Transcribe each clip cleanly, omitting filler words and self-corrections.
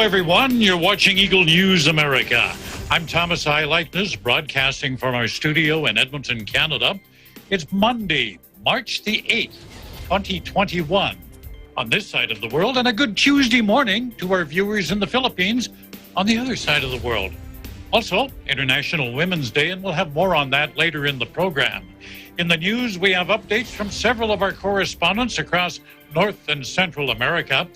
everyone. You're watching Eagle News America. I'm Thomas I. Lightness, broadcasting from our studio in Edmonton, Canada. It's Monday, March the 8th, 2021. On this side of the world, and a good Tuesday morning to our viewers in the Philippines on the other side of the world. Also, International Women's Day, and we'll have more on that later in the program. In the news, we have updates from several of our correspondents across North and Central America.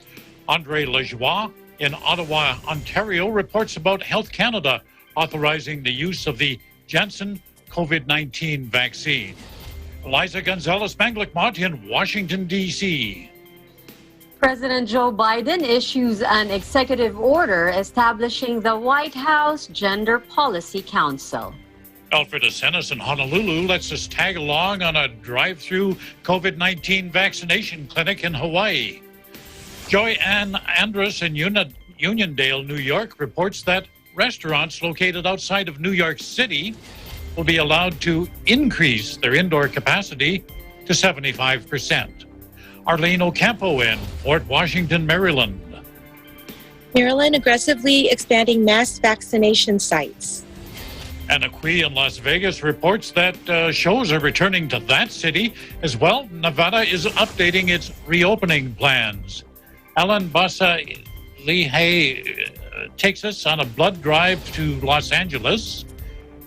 Andre Lajoie in Ottawa, Ontario, reports about Health Canada authorizing the use of the Janssen COVID-19 vaccine. Eliza Gonzalez-Manglicmot in Washington, D.C. President Joe Biden issues an executive order establishing the White House Gender Policy Council. Alfred Asenas in Honolulu lets us tag along on a drive-through COVID-19 vaccination clinic in Hawaii. Joy Ann Andrus in Uniondale, New York, reports that restaurants located outside of New York City will be allowed to increase their indoor capacity to 75%. Arlene Ocampo in Fort Washington, Maryland. Maryland aggressively expanding mass vaccination sites. Anna Cui in Las Vegas reports that shows are returning to that city. As well, Nevada is updating its reopening plans. Alan Bassa Lehigh takes us on a blood drive to Los Angeles.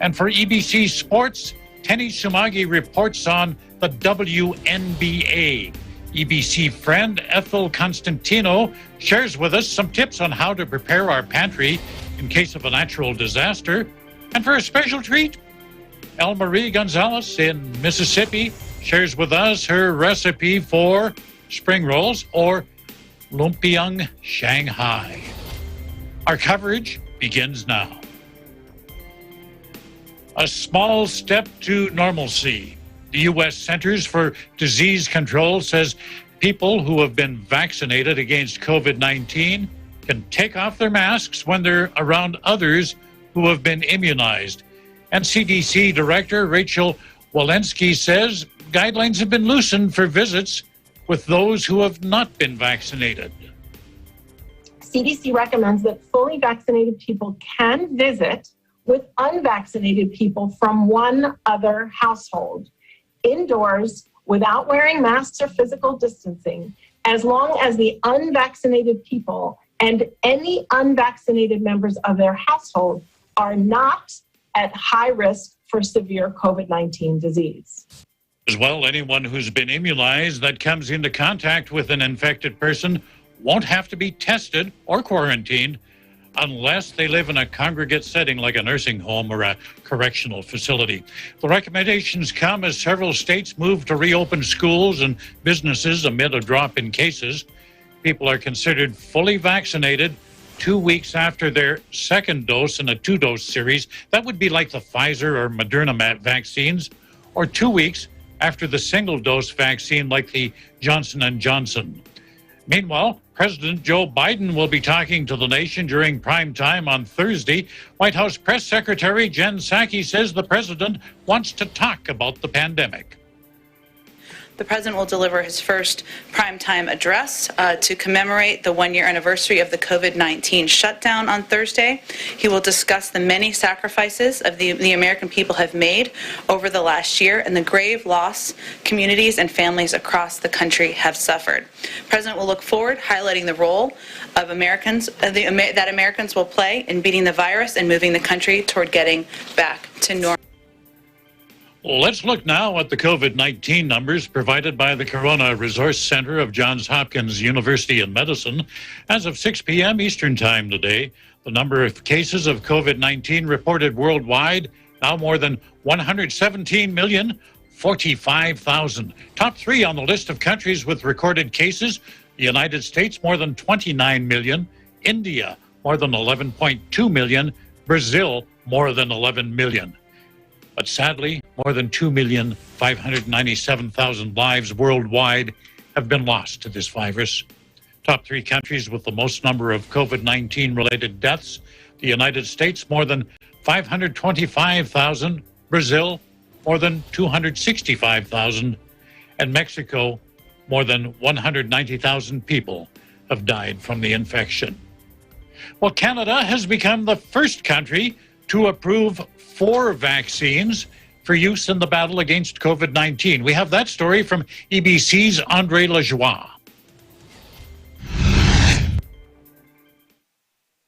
And for EBC Sports, Tenny Sumagi reports on the WNBA. EBC friend Ethel Constantino shares with us some tips on how to prepare our pantry in case of a natural disaster. And for a special treat, El Marie Gonzalez in Mississippi shares with us her recipe for spring rolls or lumpiang Shanghai. Our coverage begins now. A small step to normalcy. The U.S. Centers for Disease Control says people who have been vaccinated against COVID-19 can take off their masks when they're around others who have been immunized. And CDC Director Rachel Walensky says guidelines have been loosened for visits with those who have not been vaccinated. CDC recommends that fully vaccinated people can visit with unvaccinated people from one other household, indoors, without wearing masks or physical distancing, as long as the unvaccinated people and any unvaccinated members of their household are not at high risk for severe COVID-19 disease. As well, anyone who's been immunized that comes into contact with an infected person won't have to be tested or quarantined unless they live in a congregate setting like a nursing home or a correctional facility. The recommendations come as several states move to reopen schools and businesses amid a drop in cases. People are considered fully vaccinated 2 weeks after their second dose in a 2-dose series. That would be like the Pfizer or Moderna vaccines, or 2 weeks after the single-dose vaccine like the Johnson & Johnson. Meanwhile, President Joe Biden will be talking to the nation during prime time on Thursday. White House Press Secretary Jen Psaki says the president wants to talk about the pandemic. The president will deliver his first primetime address to commemorate the one-year anniversary of the COVID-19 shutdown on Thursday. He will discuss the many sacrifices of the American people have made over the last year and the grave loss communities and families across the country have suffered. The president will look forward, highlighting the role of Americans that Americans will play in beating the virus and moving the country toward getting back to normal. Let's look now at the COVID-19 numbers provided by the Corona Resource Center of Johns Hopkins University in Medicine. As of 6 p.m. Eastern Time today, the number of cases of COVID-19 reported worldwide now more than 117,045,000. Top 3 on the list of countries with recorded cases: the United States, more than 29 million; India, more than 11.2 million; Brazil, more than 11 million. But sadly, more than 2,597,000 lives worldwide have been lost to this virus. Top 3 countries with the most number of COVID-19 related deaths: the United States, more than 525,000; Brazil, more than 265,000; and Mexico, more than 190,000 people have died from the infection. Well, Canada has become the first country to approve 4 vaccines for use in the battle against COVID-19. We have that story from EBC's Andre Lajoie.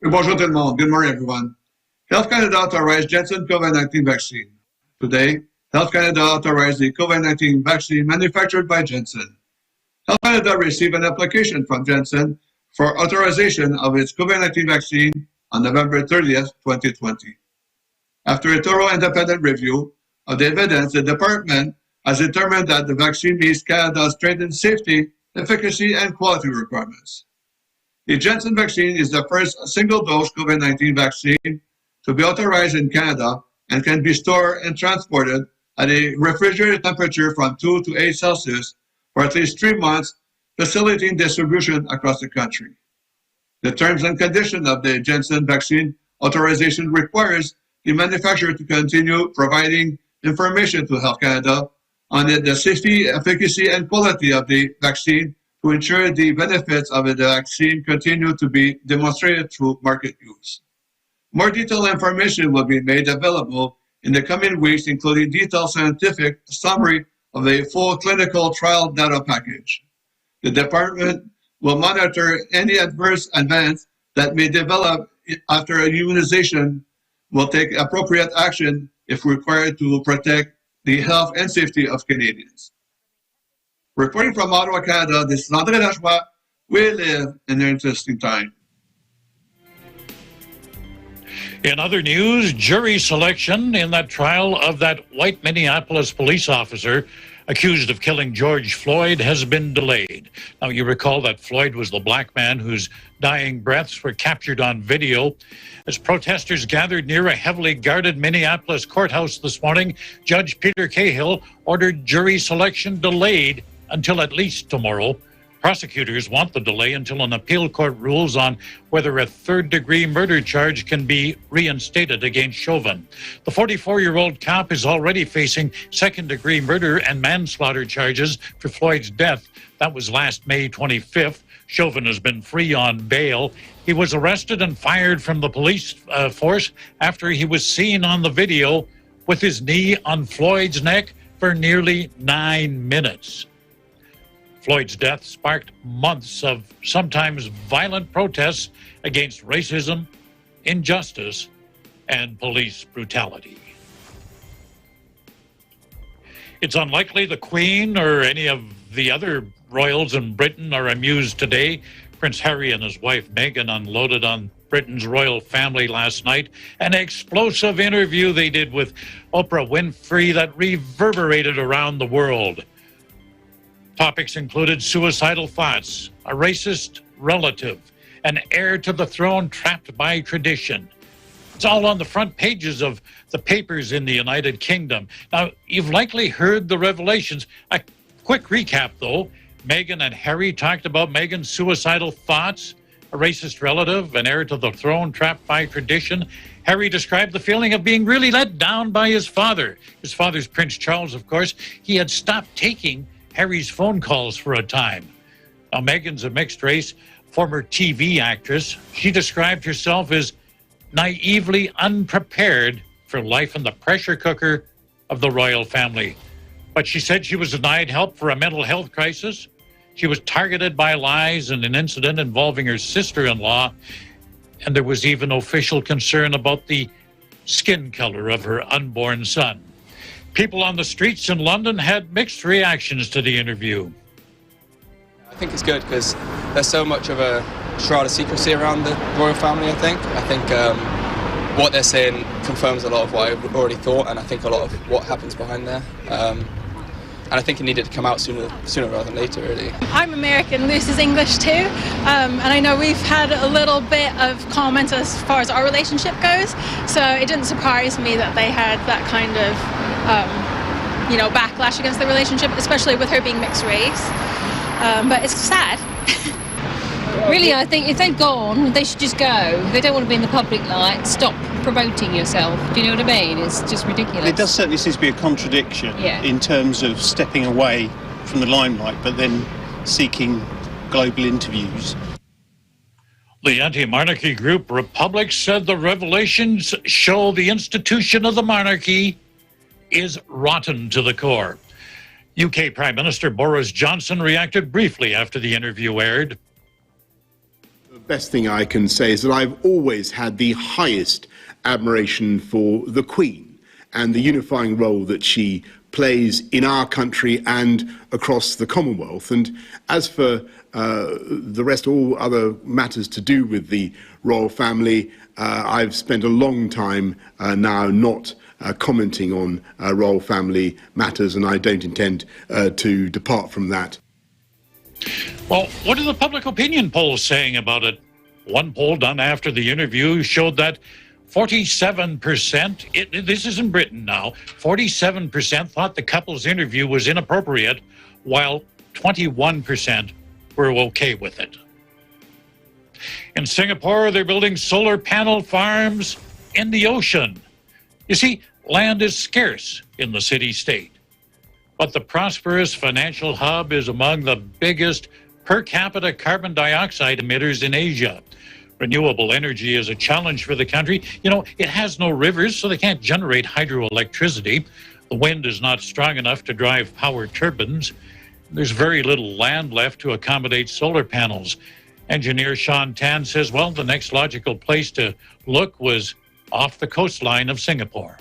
Bonjour tout le monde. Good morning, everyone. Health Canada authorized Janssen COVID-19 vaccine. Today, Health Canada authorized the COVID-19 vaccine manufactured by Janssen. Health Canada received an application from Janssen for authorization of its COVID-19 vaccine on November 30th, 2020. After a thorough independent review of the evidence, the department has determined that the vaccine meets Canada's strengthened safety, efficacy, and quality requirements. The Janssen vaccine is the first single-dose COVID-19 vaccine to be authorized in Canada and can be stored and transported at a refrigerated temperature from 2 to 8 Celsius for at least 3 months, facilitating distribution across the country. The terms and conditions of the Janssen vaccine authorization requires the manufacturer to continue providing information to Health Canada on the safety, efficacy, and quality of the vaccine to ensure the benefits of the vaccine continue to be demonstrated through market use. More detailed information will be made available in the coming weeks, including detailed scientific summary of a full clinical trial data package. The department will monitor any adverse events that may develop after a immunization, will take appropriate action if required to protect the health and safety of Canadians. Reporting from Ottawa, Canada, this is Andre Lajoie. We live in an interesting time. In other news, jury selection in that trial of that white Minneapolis police officer accused of killing George Floyd has been delayed. Now, you recall that Floyd was the black man whose dying breaths were captured on video. As protesters gathered near a heavily guarded Minneapolis courthouse this morning, Judge Peter Cahill ordered jury selection delayed until at least tomorrow. Prosecutors want the delay until an appeal court rules on whether a third-degree murder charge can be reinstated against Chauvin. The 44-year-old cop is already facing second-degree murder and manslaughter charges for Floyd's death. That was last May 25th. Chauvin has been free on bail. He was arrested and fired from the police force after he was seen on the video with his knee on Floyd's neck for nearly 9 minutes. Floyd's death sparked months of sometimes violent protests against racism, injustice, and police brutality. It's unlikely the Queen or any of the other royals in Britain are amused today. Prince Harry and his wife Meghan unloaded on Britain's royal family last night. An explosive interview they did with Oprah Winfrey that reverberated around the world. Topics included suicidal thoughts, a racist relative, an heir to the throne trapped by tradition. It's all on the front pages of the papers in the United Kingdom. Now, you've likely heard the revelations. A quick recap, though. Meghan and Harry talked about Meghan's suicidal thoughts, a racist relative, an heir to the throne trapped by tradition. Harry described the feeling of being really let down by his father. His father's Prince Charles, of course. He had stopped taking Harry's phone calls for a time. Now, Meghan's a mixed race, former TV actress. She described herself as naively unprepared for life in the pressure cooker of the royal family. But she said she was denied help for a mental health crisis. She was targeted by lies in an incident involving her sister-in-law. And there was even official concern about the skin color of her unborn son. People on the streets in London had mixed reactions to the interview. I think it's good because there's so much of a shroud of secrecy around the royal family, I think. What they're saying confirms a lot of what I already thought, and I think a lot of what happens behind there. And I think it needed to come out sooner rather than later, really. I'm American, Luce is English too, and I know we've had a little bit of comments as far as our relationship goes, so it didn't surprise me that they had that kind of, backlash against the relationship, especially with her being mixed race. But it's sad. Really, I think if they've gone, they should just go. They don't want to be in the public light. Stop promoting yourself. Do you know what I mean? It's just ridiculous. It does certainly seem to be a contradiction in terms of stepping away from the limelight, but then seeking global interviews. The anti-monarchy group Republic said the revelations show the institution of the monarchy is rotten to the core. UK Prime Minister Boris Johnson reacted briefly after the interview aired. The best thing I can say is that I've always had the highest admiration for the Queen and the unifying role that she plays in our country and across the Commonwealth. And as for the rest, all other matters to do with the royal family, I've spent a long time now not commenting on royal family matters, and I don't intend to depart from that. Well, what are the public opinion polls saying about it? One poll done after the interview showed that 47%, this is in Britain now, 47% thought the couple's interview was inappropriate, while 21% were okay with it. In Singapore, they're building solar panel farms in the ocean. You see, land is scarce in the city-state, but the prosperous financial hub is among the biggest per capita carbon dioxide emitters in Asia. Renewable energy is a challenge for the country. You know, it has no rivers, so they can't generate hydroelectricity. The wind is not strong enough to drive power turbines. There's very little land left to accommodate solar panels. Engineer Sean Tan says, well, the next logical place to look was off the coastline of Singapore.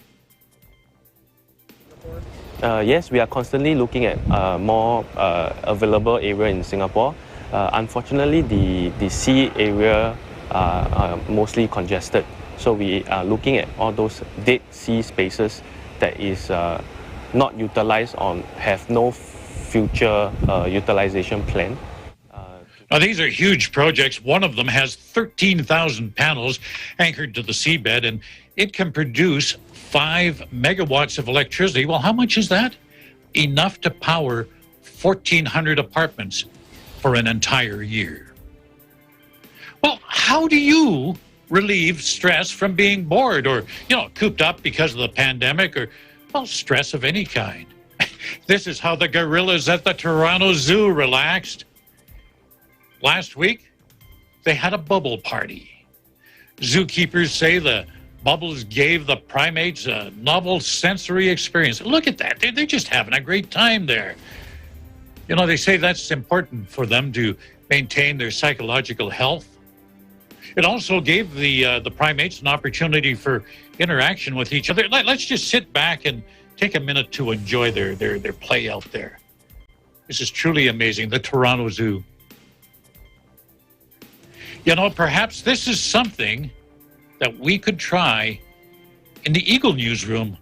Yes, we are constantly looking at more available area in Singapore. Unfortunately, the sea area are mostly congested. So we are looking at all those dead sea spaces that is not utilized or have no future utilization plan. Now, these are huge projects. One of them has 13,000 panels anchored to the seabed, and it can produce 5 megawatts of electricity. Well, how much is that? Enough to power 1,400 apartments for an entire year. Well, how do you relieve stress from being bored or, cooped up because of the pandemic or, stress of any kind? This is how the gorillas at the Toronto Zoo relaxed. Last week, they had a bubble party. Zookeepers say the bubbles gave the primates a novel sensory experience. Look at that. They're just having a great time there. They say that's important for them to maintain their psychological health. It also gave the primates an opportunity for interaction with each other. Let's just sit back and take a minute to enjoy their play out there. This is truly amazing, the Toronto Zoo. Perhaps this is something that we could try in the Eagle Newsroom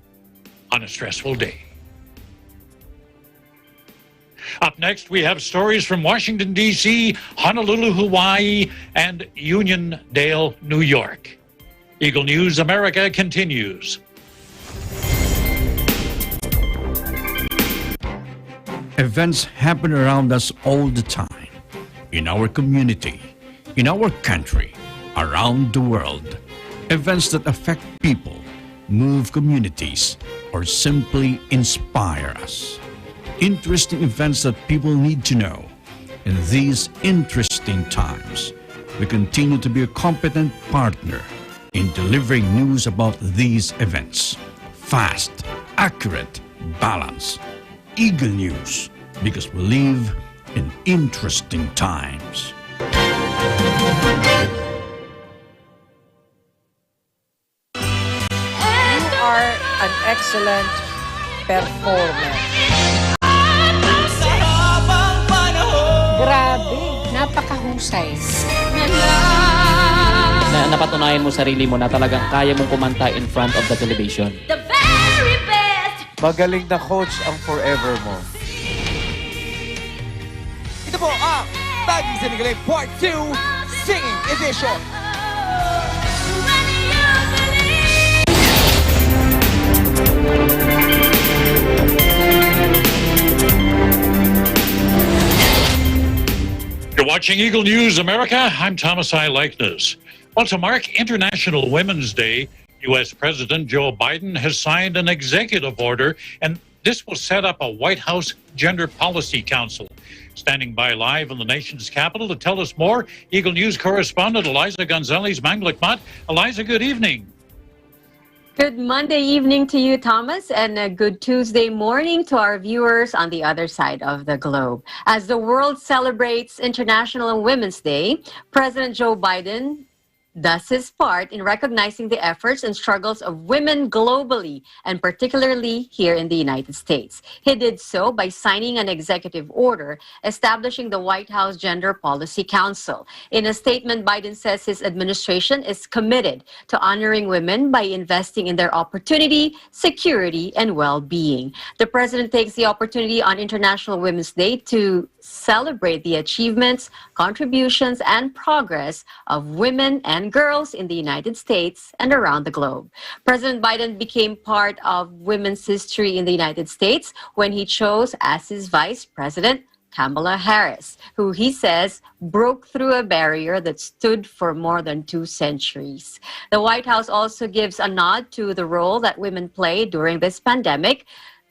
on a stressful day. Up next, we have stories from Washington, D.C., Honolulu, Hawaii, and Uniondale, New York. Eagle News America continues. Events happen around us all the time, in our community, in our country, around the world. Events that affect people, move communities, or simply inspire us. Interesting events that people need to know. In these interesting times, we continue to be a competent partner in delivering news about these events. Fast, accurate, balanced. Eagle News, because we live in interesting times. You are an excellent performer. Grabe, napakahusay. Napatunayan mo sarili mo na talagang kaya mong kumanta in front of the television. The very best! Magaling na coach ang forever mo. Ito po ang Bagong Sinigaling Part 2 Singing Edition. You're watching Eagle News America. I'm Thomas I. Likeness. Well, to mark International Women's Day, U.S. President Joe Biden has signed an executive order, and this will set up a White House Gender Policy Council. Standing by live in the nation's capital to tell us more, Eagle News correspondent Eliza Gonzalez Manglikmat. Eliza, good evening. Good Monday evening to you, Thomas, and a good Tuesday morning to our viewers on the other side of the globe. As the world celebrates International Women's Day, President Joe Biden does his part in recognizing the efforts and struggles of women globally, and particularly here in the United States. He did so by signing an executive order establishing the White House Gender Policy Council. In a statement, Biden says his administration is committed to honoring women by investing in their opportunity, security, and well-being. The president takes the opportunity on International Women's Day to celebrate the achievements, contributions, and progress of women and girls in the United States and around the globe. President Biden became part of women's history in the United States when he chose as his vice president Kamala Harris, who he says broke through a barrier that stood for more than 2 centuries. The White House also gives a nod to the role that women played during this pandemic.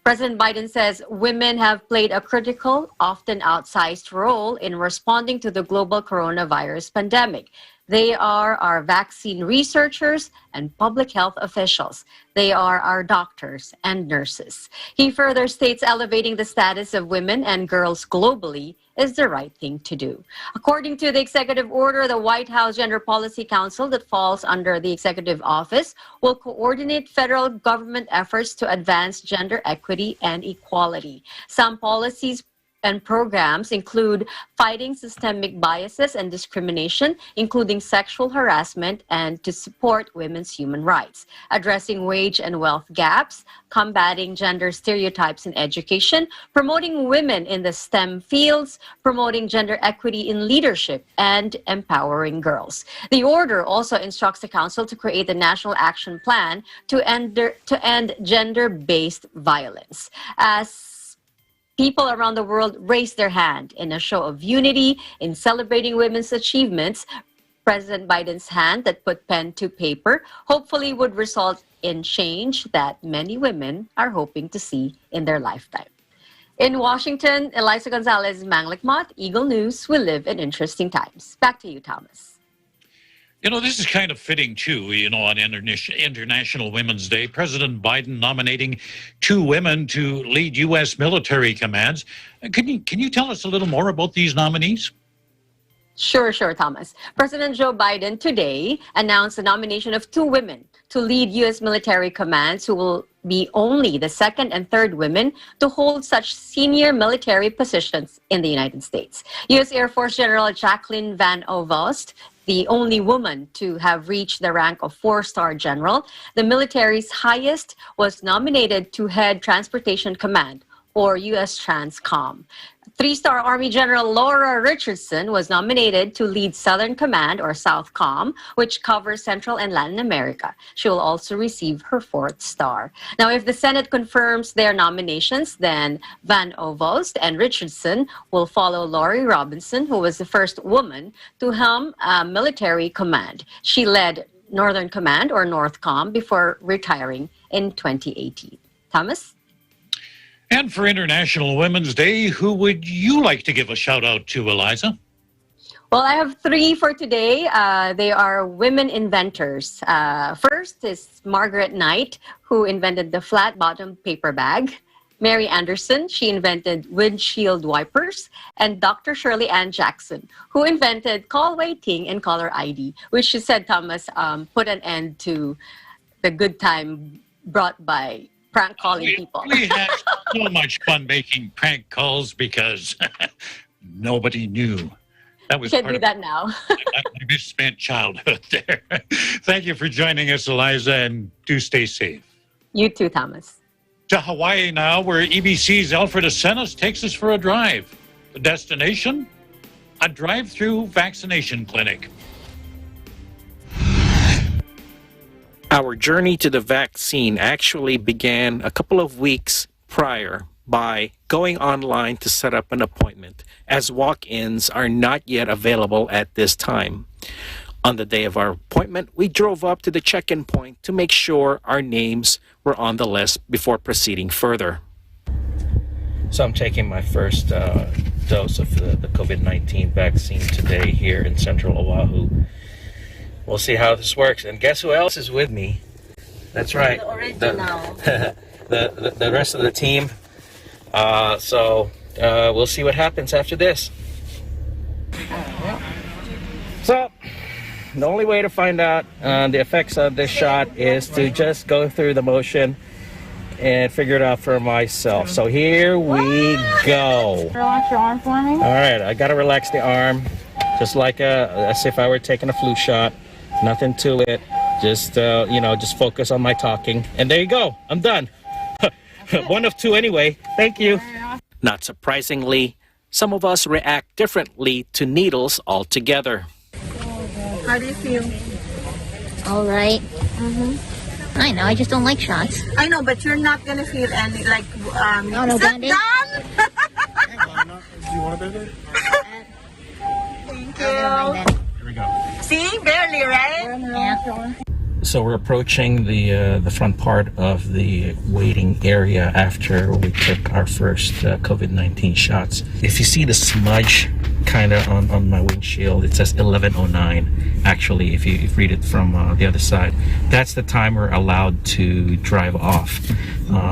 President Biden says women have played a critical, often outsized role in responding to the global coronavirus pandemic. They are our vaccine researchers and public health officials. They are our doctors and nurses. He further states elevating the status of women and girls globally is the right thing to do. According to the executive order, the White House Gender Policy Council that falls under the executive office will coordinate federal government efforts to advance gender equity and equality. Some policies and programs include fighting systemic biases and discrimination, including sexual harassment, and to support women's human rights, addressing wage and wealth gaps, combating gender stereotypes in education, promoting women in the STEM fields, promoting gender equity in leadership, and empowering girls. The order also instructs the council to create a national action plan to end gender-based violence. As people around the world raised their hand in a show of unity in celebrating women's achievements, President Biden's hand that put pen to paper hopefully would result in change that many women are hoping to see in their lifetime. In Washington, Eliza Gonzalez Manglikmat, Eagle News. We live in interesting times. Back to you, Thomas. You know, this is kind of fitting, too, on International Women's Day. President Biden nominating 2 women to lead U.S. military commands. Can you tell us a little more about these nominees? Sure, Thomas. President Joe Biden today announced the nomination of 2 women to lead U.S. military commands who will be only the second and third women to hold such senior military positions in the United States. U.S. Air Force General Jacqueline Van Ovost, the only woman to have reached the rank of 4-star general, the military's highest, was nominated to head Transportation Command, or U.S. TRANSCOM. 3-star Army General Laura Richardson was nominated to lead Southern Command, or SOUTHCOM, which covers Central and Latin America. She will also receive her 4th star. Now, if the Senate confirms their nominations, then Van Ovost and Richardson will follow Lori Robinson, who was the first woman to helm military command. She led Northern Command, or NORTHCOM, before retiring in 2018. Thomas? And for International Women's Day, who would you like to give a shout out to, Eliza? Well, I have 3 for today. They are women inventors. First is Margaret Knight, who invented the flat-bottom paper bag. Mary Anderson, she invented windshield wipers. And Dr. Shirley Ann Jackson, who invented call waiting and caller ID, which she said, Thomas, put an end to the good time brought by prank calling people. We had so much fun making prank calls because nobody knew. That was Can't do that now. my misspent childhood there. Thank you for joining us, Eliza, and do stay safe. You too, Thomas. To Hawaii now, where EBC's Alfred Asenas takes us for a drive. The destination? A drive-through vaccination clinic. Our journey to the vaccine actually began a couple of weeks prior by going online to set up an appointment, as walk-ins are not yet available at this time. On the day of our appointment, we drove up to the check-in point to make sure our names were on the list before proceeding further. So I'm taking my first dose of the COVID-19 vaccine today here in Central Oahu. We'll see how this works. And guess who else is with me? That's right. The rest of the team. So we'll see what happens after this. So the only way to find out the effects of this shot is to just go through the motion and figure it out for myself. So here we go. Relax your arm for me. All right, I gotta relax the arm, just like as if I were taking a flu shot. Nothing to it. Just just focus on my talking. And there you go. I'm done. One of two anyway. Thank you. Not surprisingly, some of us react differently to needles altogether. How do you feel? All right. I know, I just don't like shots. I know, but you're not gonna feel any no, Band-Aid? Do you want a Band-Aid? Thank you. Here we go. See, barely, right? Yeah. So we're approaching the front part of the waiting area after we took our first COVID-19 shots. If you see the smudge kind of on my windshield, it says 11:09. Actually, if you read it from the other side, that's the time we're allowed to drive off.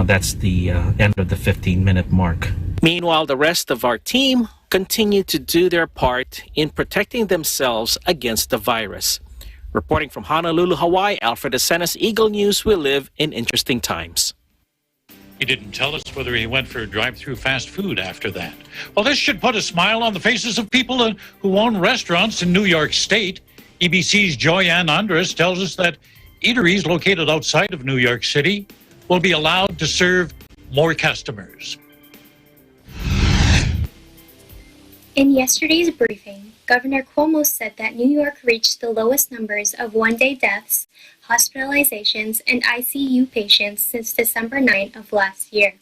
That's the end of the 15-minute mark. Meanwhile, the rest of our team continue to do their part in protecting themselves against the virus. Reporting from Honolulu, Hawaii, Alfred Asenas, Eagle News. We live in interesting times. He didn't tell us whether he went for drive-through fast food after that. Well, this should put a smile on the faces of people who own restaurants in New York State. EBC's Joyanne Andres tells us that eateries located outside of New York City will be allowed to serve more customers. In yesterday's briefing, Governor Cuomo said that New York reached the lowest numbers of one-day deaths, hospitalizations, and ICU patients since December 9 of last year.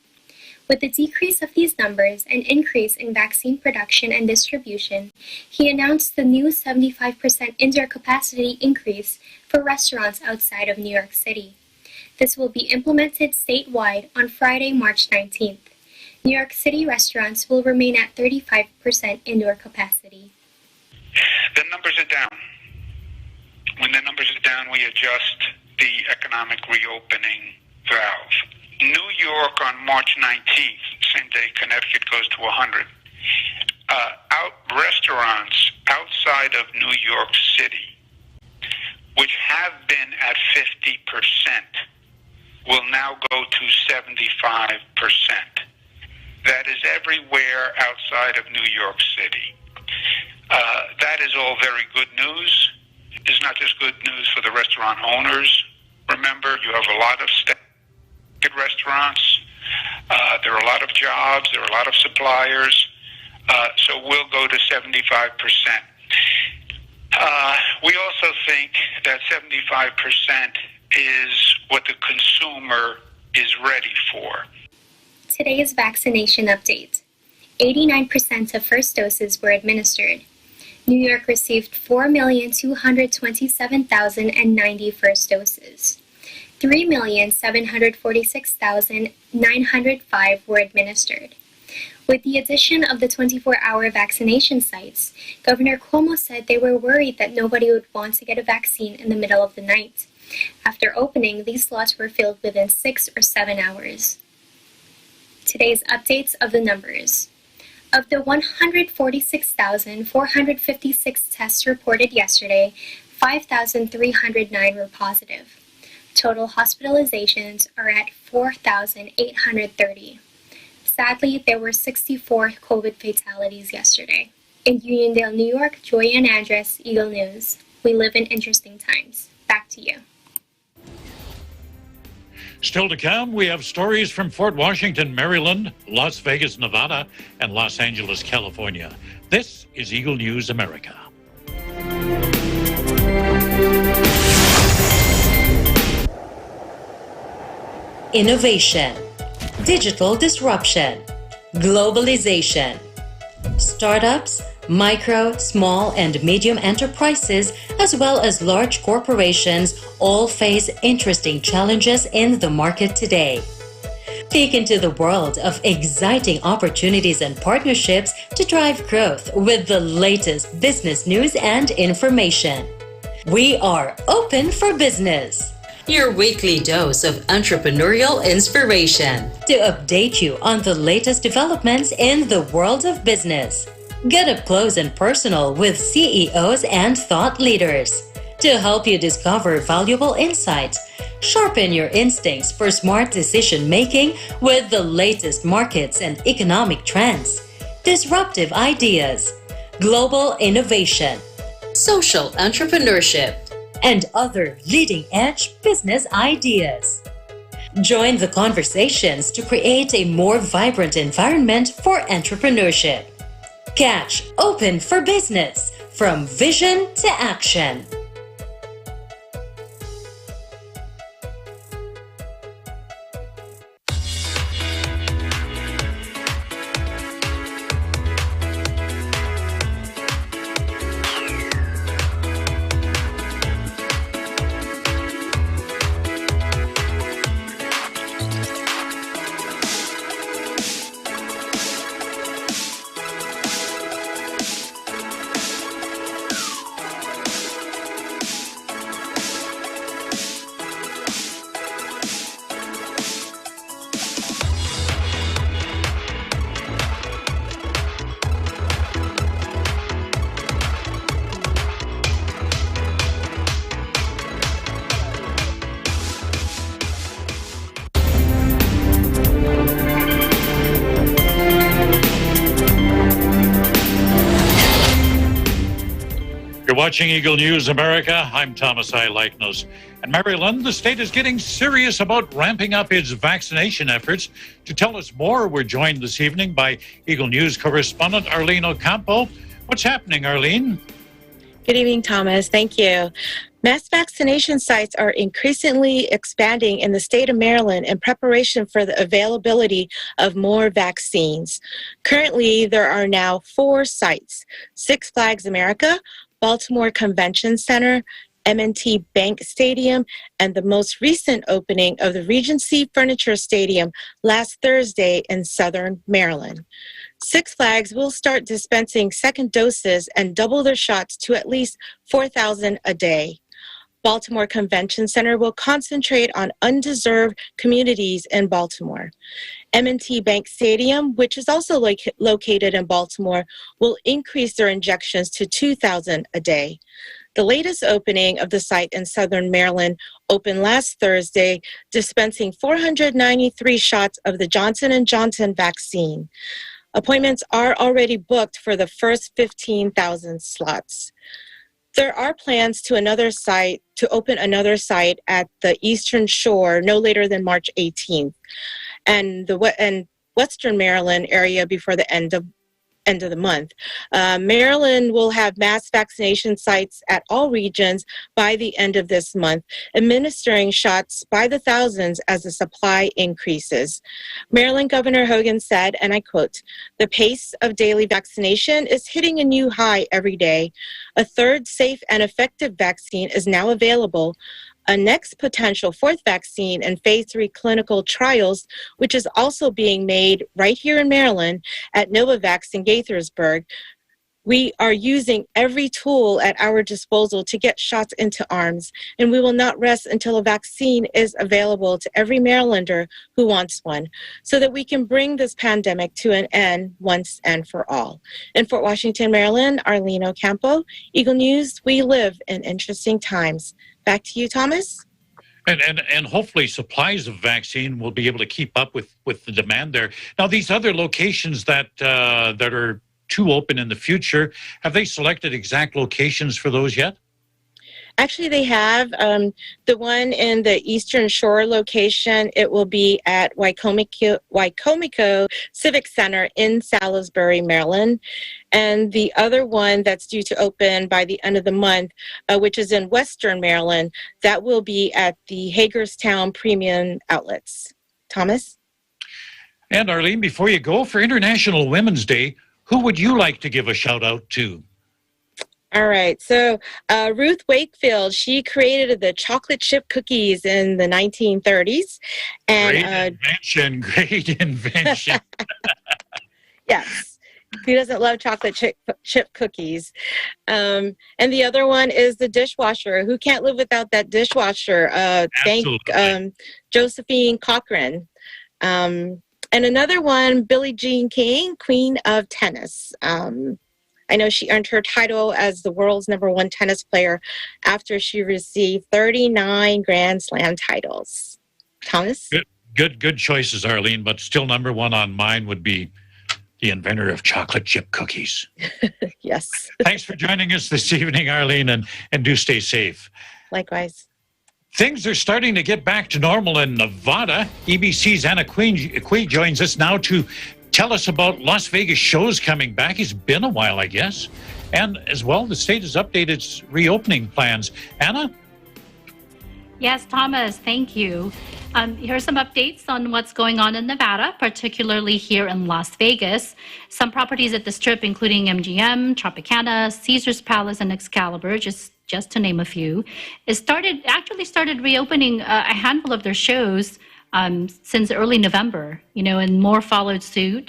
With the decrease of these numbers and increase in vaccine production and distribution, he announced the new 75% indoor capacity increase for restaurants outside of New York City. This will be implemented statewide on Friday, March 19th. New York City restaurants will remain at 35% indoor capacity. The numbers are down. When the numbers are down, we adjust the economic reopening valve. New York on March 19th, same day Connecticut goes to 100. Restaurants outside of New York City, which have been at 50%, will now go to 75%. That is everywhere outside of New York City. That is all very good news. It's not just good news for the restaurant owners. Remember, you have a lot of restaurants. There are a lot of jobs. There are a lot of suppliers. So we'll go to 75%. We also think that 75% is what the consumer is ready for. Today's vaccination update. 89% of first doses were administered. New York received 4,227,090 first doses. 3,746,905 were administered. With the addition of the 24-hour vaccination sites, Governor Cuomo said they were worried that nobody would want to get a vaccine in the middle of the night. After opening, these slots were filled within 6 or 7 hours. Today's updates of the numbers. Of the 146,456 tests reported yesterday, 5,309 were positive. Total hospitalizations are at 4,830. Sadly, there were 64 COVID fatalities yesterday. In Uniondale, New York, Joyanne Andres, Eagle News. We live in interesting times. Back to you. Still to come, we have stories from Fort Washington, Maryland, Las Vegas, Nevada, and Los Angeles, California. This is Eagle News America. Innovation, digital disruption, globalization, startups, micro, small, and medium enterprises, as well as large corporations, all face interesting challenges in the market today. Peek into the world of exciting opportunities and partnerships to drive growth with the latest business news and information. We are open for business. Your weekly dose of entrepreneurial inspiration to update you on the latest developments in the world of business. Get up close and personal with CEOs and thought leaders to help you discover valuable insights. Sharpen your instincts for smart decision making with the latest markets and economic trends, disruptive ideas, global innovation, social entrepreneurship, and other leading-edge business ideas. Join the conversations to create a more vibrant environment for entrepreneurship. Catch Open for Business, from vision to action. You're watching Eagle News America. I'm Thomas I. Lychnos. In Maryland, the state is getting serious about ramping up its vaccination efforts. To tell us more, we're joined this evening by Eagle News correspondent Arlene Ocampo. What's happening, Arlene? Good evening, Thomas. Thank you. Mass vaccination sites are increasingly expanding in the state of Maryland in preparation for the availability of more vaccines. Currently, there are now 4 sites: Six Flags America, Baltimore Convention Center, M&T Bank Stadium, and the most recent opening of the Regency Furniture Stadium last Thursday in Southern Maryland. Six Flags will start dispensing second doses and double their shots to at least 4,000 a day. Baltimore Convention Center will concentrate on undeserved communities in Baltimore. M&T Bank Stadium, which is also located in Baltimore, will increase their injections to 2,000 a day. The latest opening of the site in Southern Maryland opened last Thursday, dispensing 493 shots of the Johnson & Johnson vaccine. Appointments are already booked for the first 15,000 slots. There are plans to open another site at the Eastern Shore no later than March 18th, and Western Maryland area before the end of the month. Maryland will have mass vaccination sites at all regions by the end of this month, administering shots by the thousands as the supply increases. Maryland Governor Hogan said, and I quote, "The pace of daily vaccination is hitting a new high every day. A third safe and effective vaccine is now available. A next potential 4th vaccine in phase 3 clinical trials, which is also being made right here in Maryland at Novavax in Gaithersburg. We are using every tool at our disposal to get shots into arms, and we will not rest until a vaccine is available to every Marylander who wants one, so that we can bring this pandemic to an end once and for all." In Fort Washington, Maryland, Arlene Ocampo, Eagle News. We live in interesting times. Back to you, Thomas. And hopefully supplies of vaccine will be able to keep up with the demand there. Now, these other locations that are to open in the future, have they selected exact locations for those yet? Actually, they have. The one in the Eastern Shore location, it will be at Wycomico Civic Center in Salisbury, Maryland. And the other one that's due to open by the end of the month, which is in Western Maryland, that will be at the Hagerstown Premium Outlets. Thomas? And Arlene, before you go, for International Women's Day, who would you like to give a shout out to? All right. So Ruth Wakefield, she created the chocolate chip cookies in the 1930s. And, Great invention. Yes. Who doesn't love chocolate chip cookies? And the other one is the dishwasher. Who can't live without that dishwasher? Thank Josephine Cochran. And another one, Billie Jean King, Queen of Tennis. I know she earned her title as the world's #1 tennis player after she received 39 Grand Slam titles. Thomas? Good choices, Arlene, but still #1 on mine would be the inventor of chocolate chip cookies. Yes. Thanks for joining us this evening, Arlene, and do stay safe. Likewise. Things are starting to get back to normal in Nevada. EBC's Anna Quee joins us now to tell us about Las Vegas shows coming back. It's been a while, I guess. And as well, the state has updated its reopening plans. Anna? Yes, Thomas, thank you. Here are some updates on what's going on in Nevada, particularly here in Las Vegas. Some properties at the Strip, including MGM, Tropicana, Caesars Palace, and Excalibur, just to name a few, actually started reopening a handful of their shows since early November, and more followed suit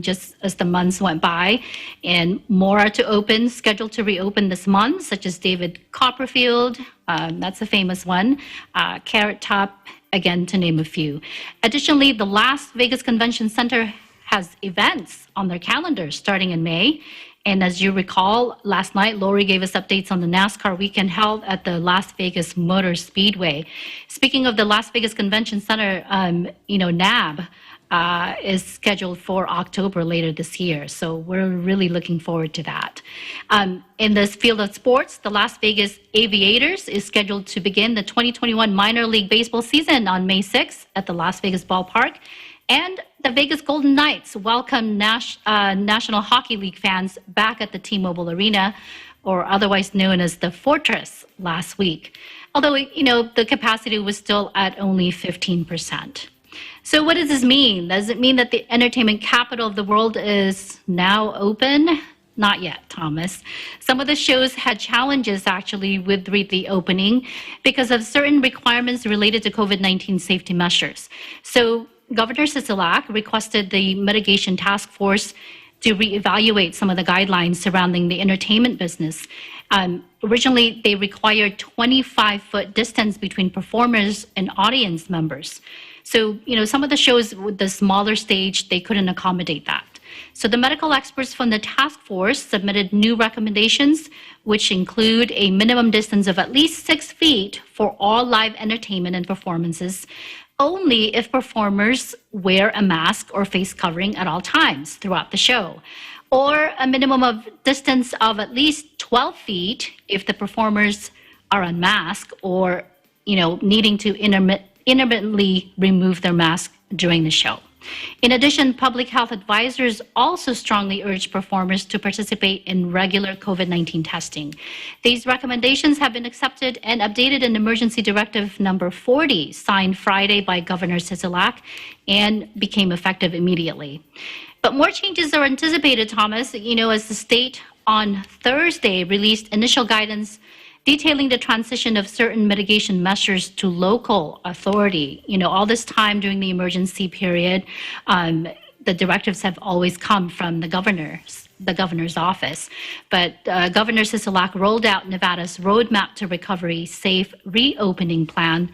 just as the months went by. And more are to open, scheduled to reopen this month, such as David Copperfield, that's a famous one, Carrot Top, again, to name a few. Additionally, the Las Vegas Convention Center has events on their calendar starting in May. And as you recall, last night, Lori gave us updates on the NASCAR weekend held at the Las Vegas Motor Speedway. Speaking of the Las Vegas Convention Center, NAB is scheduled for October later this year. So we're really looking forward to that. In this field of sports, the Las Vegas Aviators is scheduled to begin the 2021 minor league baseball season on May 6th at the Las Vegas Ballpark. And the Vegas Golden Knights welcome National Hockey League fans back at the T-Mobile Arena, or otherwise known as the Fortress, last week. Although, the capacity was still at only 15%. So what does this mean? Does it mean that the entertainment capital of the world is now open? Not yet, Thomas. Some of the shows had challenges actually with the opening because of certain requirements related to COVID-19 safety measures. So Governor Sisolak requested the mitigation task force to reevaluate some of the guidelines surrounding the entertainment business. Originally, they required 25-foot distance between performers and audience members. So, some of the shows with the smaller stage, they couldn't accommodate that. So the medical experts from the task force submitted new recommendations, which include a minimum distance of at least 6 feet for all live entertainment and performances, only if performers wear a mask or face covering at all times throughout the show, or a minimum of distance of at least 12 feet if the performers are unmasked or, needing to intermittently remove their mask during the show. In addition, public health advisors also strongly urge performers to participate in regular COVID-19 testing. These recommendations have been accepted and updated in Emergency Directive number 40, signed Friday by Governor Sisolak, and became effective immediately. But more changes are anticipated, Thomas, as the state on Thursday released initial guidance detailing the transition of certain mitigation measures to local authority. All this time during the emergency period, the directives have always come from the governor's office. But Governor Sisolak rolled out Nevada's Roadmap to Recovery Safe Reopening Plan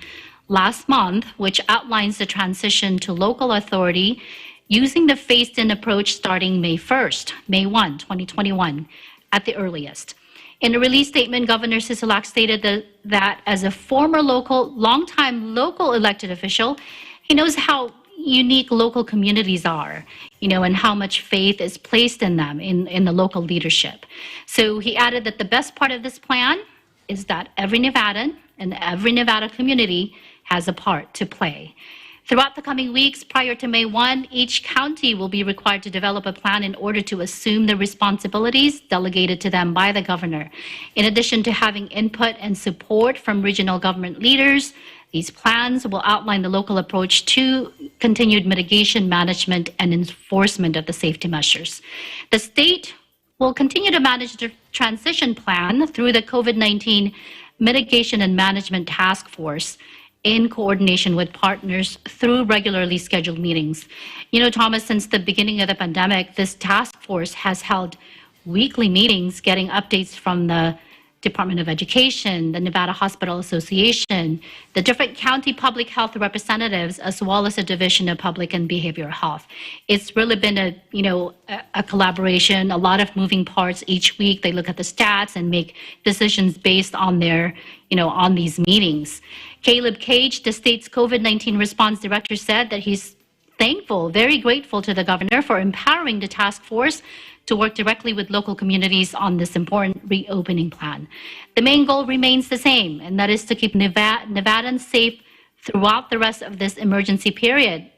last month, which outlines the transition to local authority using the phased-in approach starting May 1, 2021, at the earliest. In a release statement, Governor Sisolak stated that as a former longtime local elected official, he knows how unique local communities are, and how much faith is placed in them, in the local leadership. So he added that the best part of this plan is that every Nevadan and every Nevada community has a part to play. Throughout the coming weeks prior to May 1, each county will be required to develop a plan in order to assume the responsibilities delegated to them by the governor. In addition to having input and support from regional government leaders, these plans will outline the local approach to continued mitigation, management, and enforcement of the safety measures. The state will continue to manage the transition plan through the COVID-19 Mitigation and Management Task Force in coordination with partners through regularly scheduled meetings. You know, Thomas, since the beginning of the pandemic, this task force has held weekly meetings, getting updates from the Department of Education, the Nevada Hospital Association, the different county public health representatives, as well as the Division of Public and Behavioral Health. It's really been a collaboration, a lot of moving parts each week. They look at the stats and make decisions based on their, on these meetings. Caleb Cage, the state's COVID-19 response director, said that he's thankful, very grateful to the governor for empowering the task force to work directly with local communities on this important reopening plan. The main goal remains the same, and that is to keep Nevadans safe throughout the rest of this emergency period.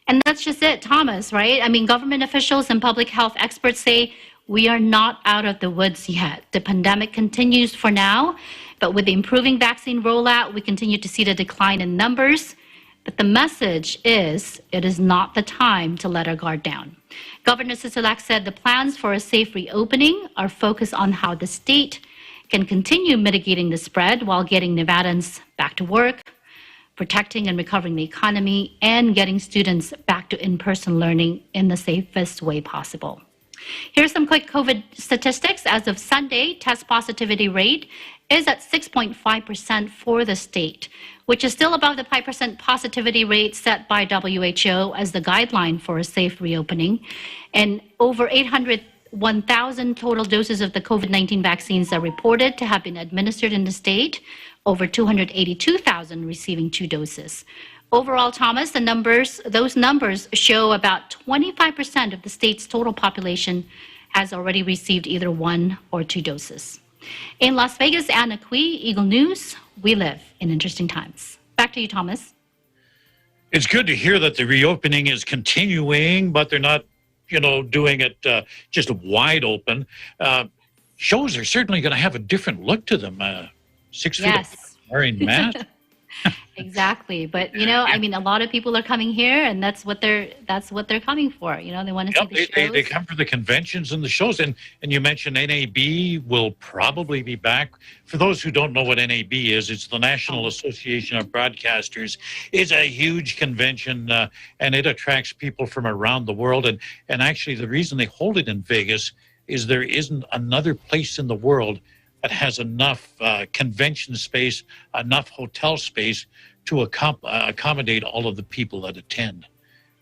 And that's just it, Thomas, right? I mean, government officials and public health experts say we are not out of the woods yet. The pandemic continues for now, but with the improving vaccine rollout, we continue to see the decline in numbers. But the message is, it is not the time to let our guard down. Governor Sisolak said the plans for a safe reopening are focused on how the state can continue mitigating the spread while getting Nevadans back to work, protecting and recovering the economy, and getting students back to in-person learning in the safest way possible. Here's some quick COVID statistics. As of Sunday, test positivity rate is at 6.5% for the state, which is still above the 5% positivity rate set by WHO as the guideline for a safe reopening. And over 801,000 total doses of the COVID-19 vaccines are reported to have been administered in the state, over 282,000 receiving 2 doses. Overall, Thomas, those numbers show about 25% of the state's total population has already received either 1 or 2 doses. In Las Vegas, Anna Cui, Eagle News, we live in interesting times. Back to you, Thomas. It's good to hear that the reopening is continuing, but they're not, doing it just wide open. Shows are certainly going to have a different look to them. 6 feet apart, wearing masks. Exactly, but I mean, a lot of people are coming here, and that's what they're coming for. They want to see the shows. They come for the conventions and the shows, and you mentioned NAB will probably be back. For those who don't know what NAB is, it's the National Association of Broadcasters. It's a huge convention, and it attracts people from around the world. And actually, the reason they hold it in Vegas is there isn't another place in the world that has enough convention space, enough hotel space to accommodate all of the people that attend.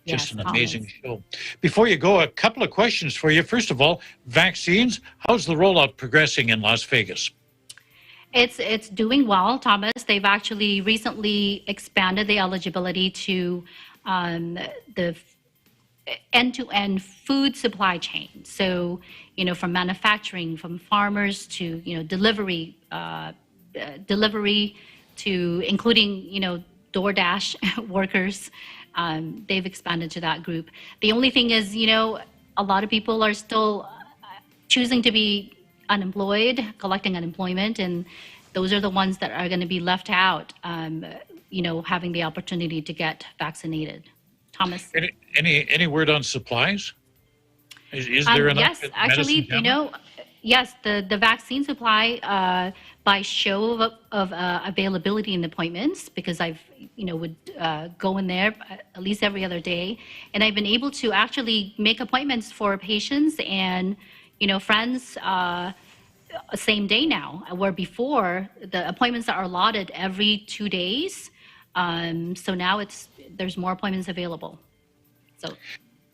Just an amazing show. Before you go, a couple of questions for you. First of all, vaccines. How's the rollout progressing in Las Vegas? It's doing well, Thomas. They've actually recently expanded the eligibility to the end-to-end food supply chain. So, from manufacturing, from farmers to, delivery to including, DoorDash workers. They've expanded to that group. The only thing is, a lot of people are still choosing to be unemployed, collecting unemployment, and those are the ones that are going to be left out, having the opportunity to get vaccinated. Thomas? Any word on supplies? Is there enough? Yes, actually, yes, the vaccine supply by show of availability and appointments, because I've, would go in there at least every other day, and I've been able to actually make appointments for patients and, friends same day now, where before the appointments are allotted every 2 days. So now there's more appointments available. So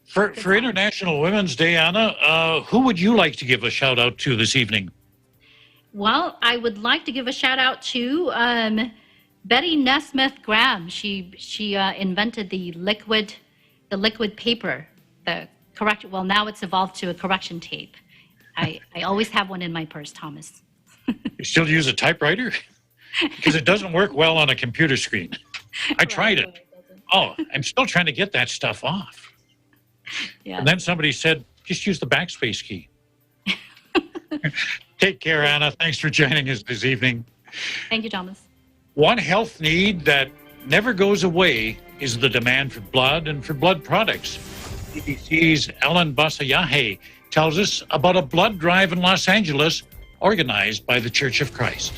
for International Women's Day, Anna, who would you like to give a shout out to this evening? Well, I would like to give a shout out to Betty Nesmith Graham. She invented the liquid paper. Well, now it's evolved to a correction tape. I always have one in my purse, Thomas. You still use a typewriter? Because it doesn't work well on a computer screen. I tried it. I'm still trying to get that stuff off. Yeah. And then somebody said, just use the backspace key. Take care, Anna. Thanks for joining us this evening. Thank you, Thomas. One health need that never goes away is the demand for blood and for blood products. BBC's Ellen Basayahe tells us about a blood drive in Los Angeles organized by the Church of Christ.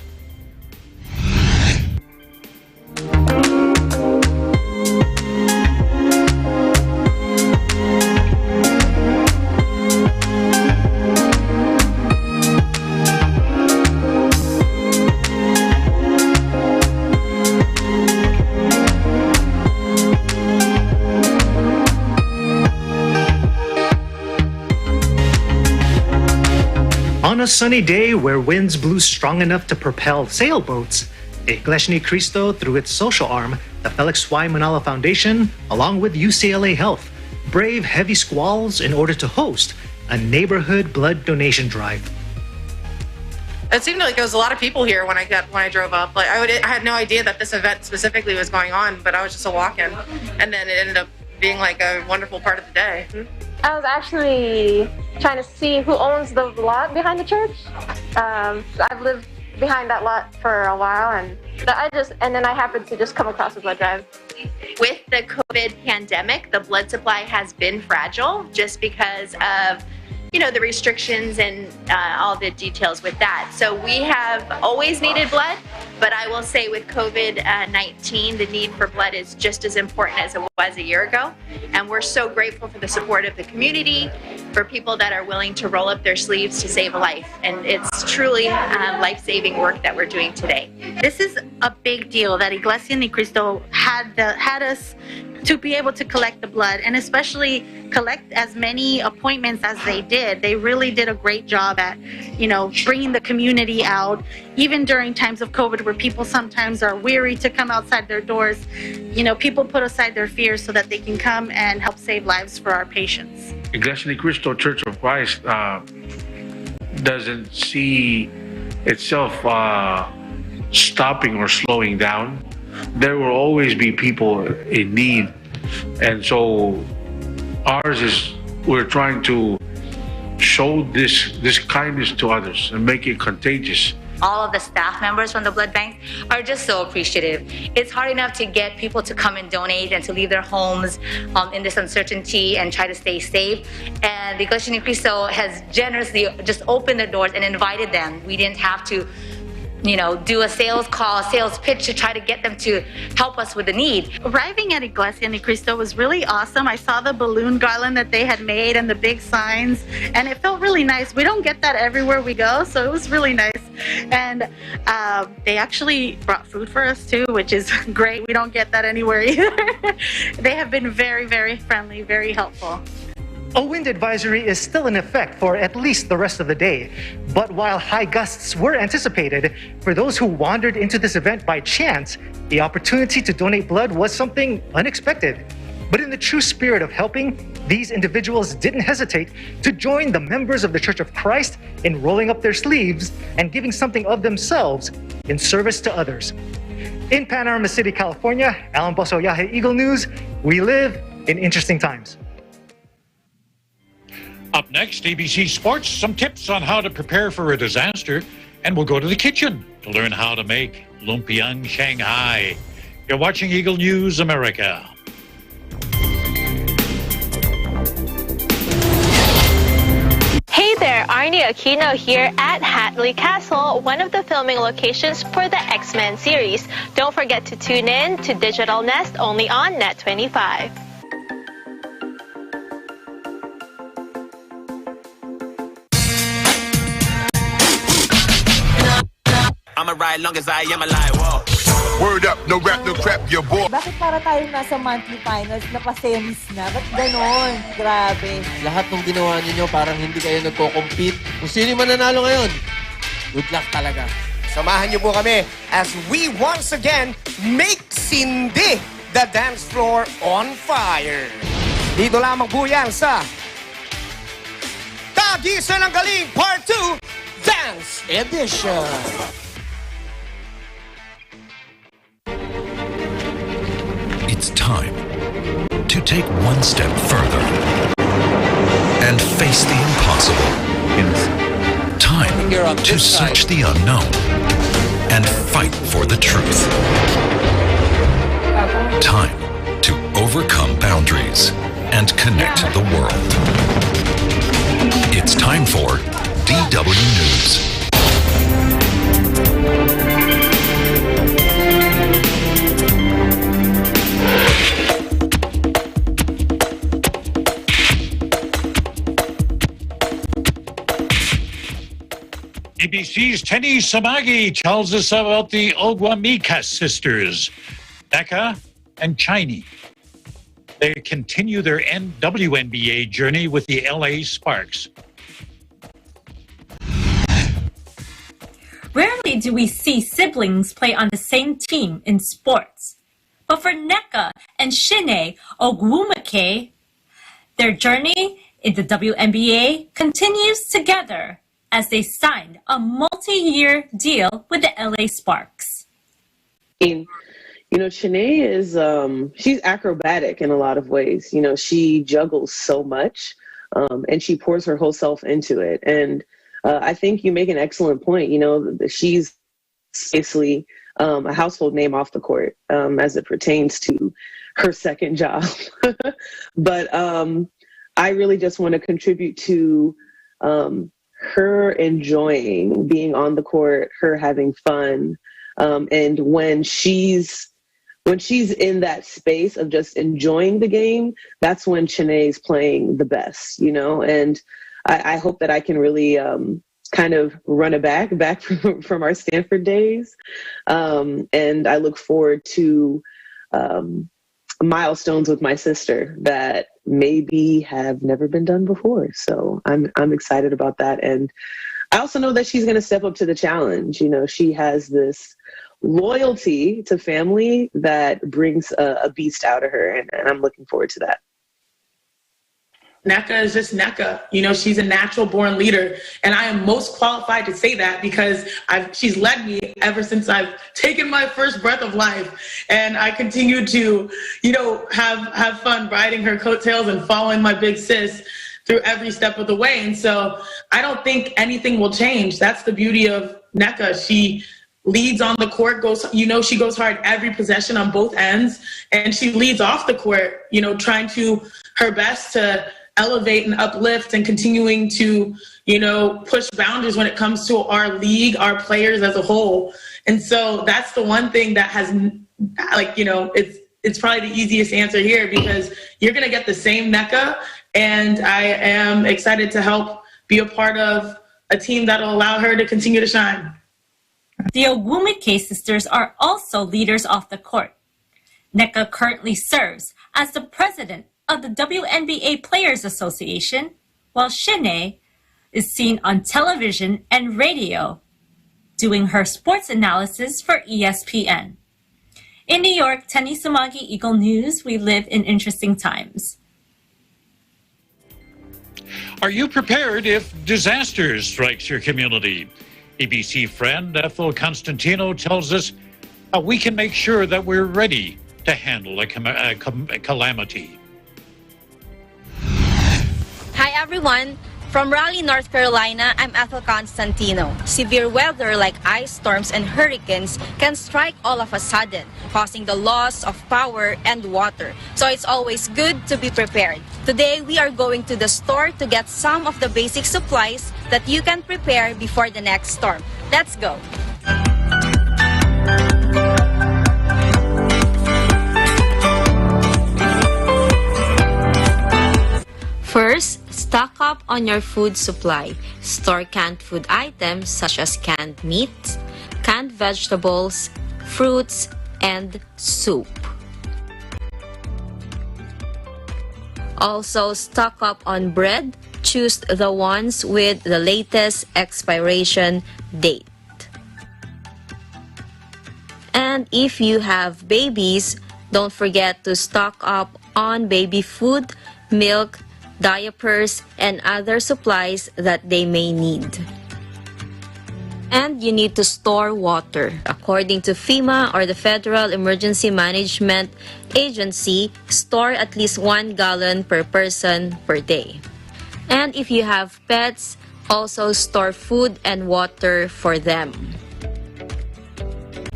On a sunny day where winds blew strong enough to propel sailboats, Iglesia Ni Cristo, through its social arm, the Felix Y. Manalo Foundation, along with UCLA Health, brave heavy squalls in order to host a neighborhood blood donation drive. It seemed like there was a lot of people here when I drove up. Like I had no idea that this event specifically was going on, but I was just a walk-in, and then it ended up being like a wonderful part of the day. I was actually trying to see who owns the lot behind the church. I've lived behind that lot for a while, and then I happened to just come across the blood drive. With the COVID pandemic, the blood supply has been fragile just because of the restrictions and all the details with that. So we have always needed blood, but I will say with COVID-19, the need for blood is just as important as it was a year ago. And we're so grateful for the support of the community, for people that are willing to roll up their sleeves to save a life. And it's truly life-saving work that we're doing today. This is a big deal that Iglesia Ni Cristo had us to be able to collect the blood, and especially collect as many appointments as they did. They really did a great job at, bringing the community out, even during times of COVID where people sometimes are weary to come outside their doors. People put aside their fears so that they can come and help save lives for our patients. Iglesia Ni Cristo Church of Christ doesn't see itself stopping or slowing down. There will always be people in need, and so ours is we're trying to show this kindness to others and make it contagious. All of the staff members from the blood bank are just so appreciative. It's hard enough to get people to come and donate and to leave their homes in this uncertainty and try to stay safe. And Iglesia Ni Cristo has generously just opened the doors and invited them. We didn't have to do a sales call, a sales pitch to try to get them to help us with the need. Arriving at Iglesia Ni Cristo was really awesome. I saw the balloon garland that they had made and the big signs, and it felt really nice. We don't get that everywhere we go, so it was really nice. And they actually brought food for us too, which is great. We don't get that anywhere either. They have been very, very friendly, very helpful. A wind advisory is still in effect for at least the rest of the day. But while high gusts were anticipated, for those who wandered into this event by chance, the opportunity to donate blood was something unexpected. But in the true spirit of helping, these individuals didn't hesitate to join the members of the Church of Christ in rolling up their sleeves and giving something of themselves in service to others. In Panorama City, California, Alan Bosso, Yahe Eagle News, we live in interesting times. Up next, ABC Sports, some tips on how to prepare for a disaster, and we'll go to the kitchen to learn how to make lumpiang Shanghai. You're watching Eagle News America. Hey there, Arnie Aquino here at Hatley Castle, one of the filming locations for the X-Men series. Don't forget to tune in to Digital Nest only on Net25. I'ma ride long as I am alive. Whoa. Word up, no rap, no crap, your boy. Bakit para tayong nasa monthly finals na pa-semis na? Ba't ganon? Grabe. Lahat ng ginawa ninyo parang hindi kayo nagko-compete. Kung sino man nanalo ngayon, good luck talaga. Samahan niyo po kami as we once again make Cindy the dance floor on fire. Dito lamang po yan sa Tagisan ng Galing Part 2 Dance Edition. It's time to take one step further and face the impossible. Time to search the unknown and fight for the truth. Time to overcome boundaries and connect the world. It's time for DW News. ABC's Tenny Samagi tells us about the Ogwumika sisters, Becca and Chiny. They continue their WNBA journey with the LA Sparks. Rarely do we see siblings play on the same team in sports. But for Nneka and Chiney Ogwumike, their journey in the WNBA continues together as they signed a multi-year deal with the LA Sparks. You know, Chiney is, she's acrobatic in a lot of ways. You know, she juggles so much and she pours her whole self into it. And I think you make an excellent point. You know, she's basically a household name off the court as it pertains to her second job. But I really just want to contribute to her enjoying being on the court, her having fun. And when she's in that space of just enjoying the game, that's when Chiney's playing the best, you know? And I hope that I can really kind of run it back from our Stanford days. And I look forward to milestones with my sister that maybe have never been done before. So I'm excited about that. And I also know that she's going to step up to the challenge. You know, she has this loyalty to family that brings a beast out of her. And I'm looking forward to that. Nneka is just Nneka. You know, she's a natural born leader. And I am most qualified to say that because she's led me ever since I've taken my first breath of life. And I continue to, you know, have fun riding her coattails and following my big sis through every step of the way. And so I don't think anything will change. That's the beauty of Nneka. She leads on the court, she goes hard every possession on both ends. And she leads off the court, you know, trying to her best to elevate and uplift and continuing to, you know, push boundaries when it comes to our league, our players as a whole. And so that's the one thing that has, like, you know, it's probably the easiest answer here because you're going to get the same Nneka. And I am excited to help be a part of a team that'll allow her to continue to shine. The Ogwumike sisters are also leaders off the court. Nneka currently serves as the president of the WNBA Players Association, while Chiney is seen on television and radio doing her sports analysis for ESPN. In New York, Tenny Samagi, Eagle News, we live in interesting times. Are you prepared if disaster strikes your community? ABC friend Ethel Constantino tells us how we can make sure that we're ready to handle a calamity. Hi everyone! From Raleigh, North Carolina, I'm Ethel Constantino. Severe weather like ice storms and hurricanes can strike all of a sudden, causing the loss of power and water. So it's always good to be prepared. Today, we are going to the store to get some of the basic supplies that you can prepare before the next storm. Let's go! First, stock up on your food supply. Store canned food items such as canned meats, canned vegetables, fruits, and soup. Also, stock up on bread. Choose the ones with the latest expiration date. And if you have babies, don't forget to stock up on baby food, milk, diapers, and other supplies that they may need. And you need to store water. According to FEMA or the Federal Emergency Management Agency, store at least 1 gallon per person per day. And if you have pets, also store food and water for them.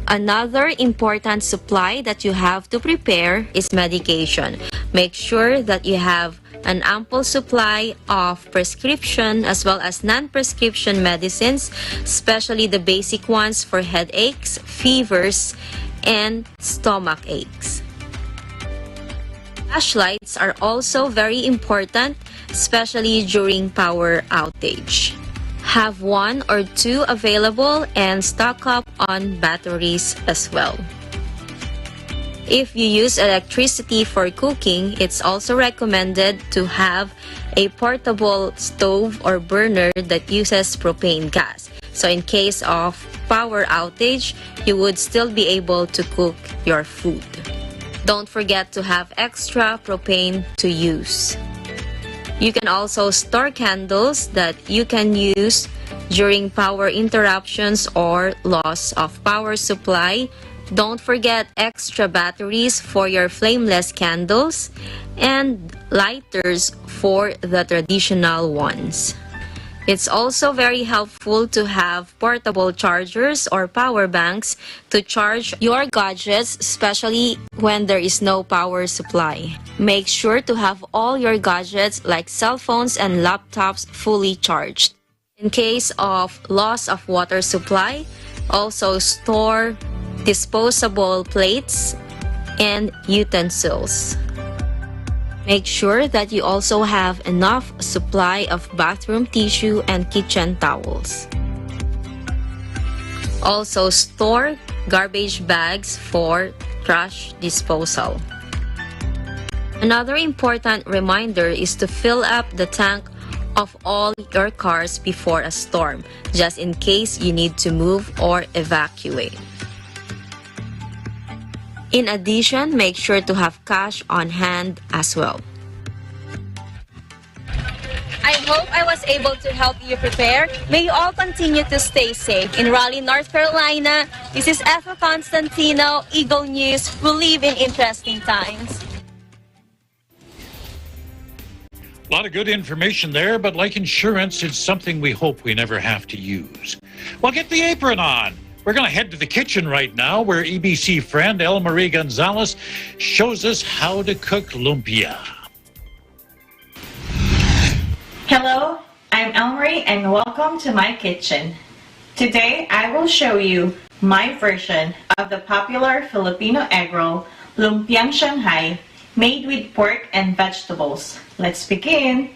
Another important supply that you have to prepare is medication. Make sure that you have an ample supply of prescription as well as non-prescription medicines, especially the basic ones for headaches, fevers, and stomach aches. Flashlights are also very important, especially during power outage. Have 1 or 2 available and stock up on batteries as well. If you use electricity for cooking, it's also recommended to have a portable stove or burner that uses propane gas. So in case of power outage, you would still be able to cook your food. Don't forget to have extra propane to use. You can also store candles that you can use during power interruptions or loss of power supply. Don't forget extra batteries for your flameless candles and lighters for the traditional ones. It's also very helpful to have portable chargers or power banks to charge your gadgets, especially when there is no power supply. Make sure to have all your gadgets like cell phones and laptops fully charged. In case of loss of water supply, also store disposable plates and utensils. Make sure that you also have enough supply of bathroom tissue and kitchen towels. Also store garbage bags for trash disposal. Another important reminder is to fill up the tank of all your cars before a storm, just in case you need to move or evacuate. In addition, make sure to have cash on hand as well. I hope I was able to help you prepare. May you all continue to stay safe. In Raleigh, North Carolina, this is Ethel Constantino, Eagle News. We live in interesting times. A lot of good information there, but like insurance, it's something we hope we never have to use. Well, get the apron on. We're going to head to the kitchen right now where EBC friend El Marie Gonzalez shows us how to cook lumpia. Hello, I'm El Marie and welcome to my kitchen. Today I will show you my version of the popular Filipino egg roll, Lumpiang Shanghai, made with pork and vegetables. Let's begin.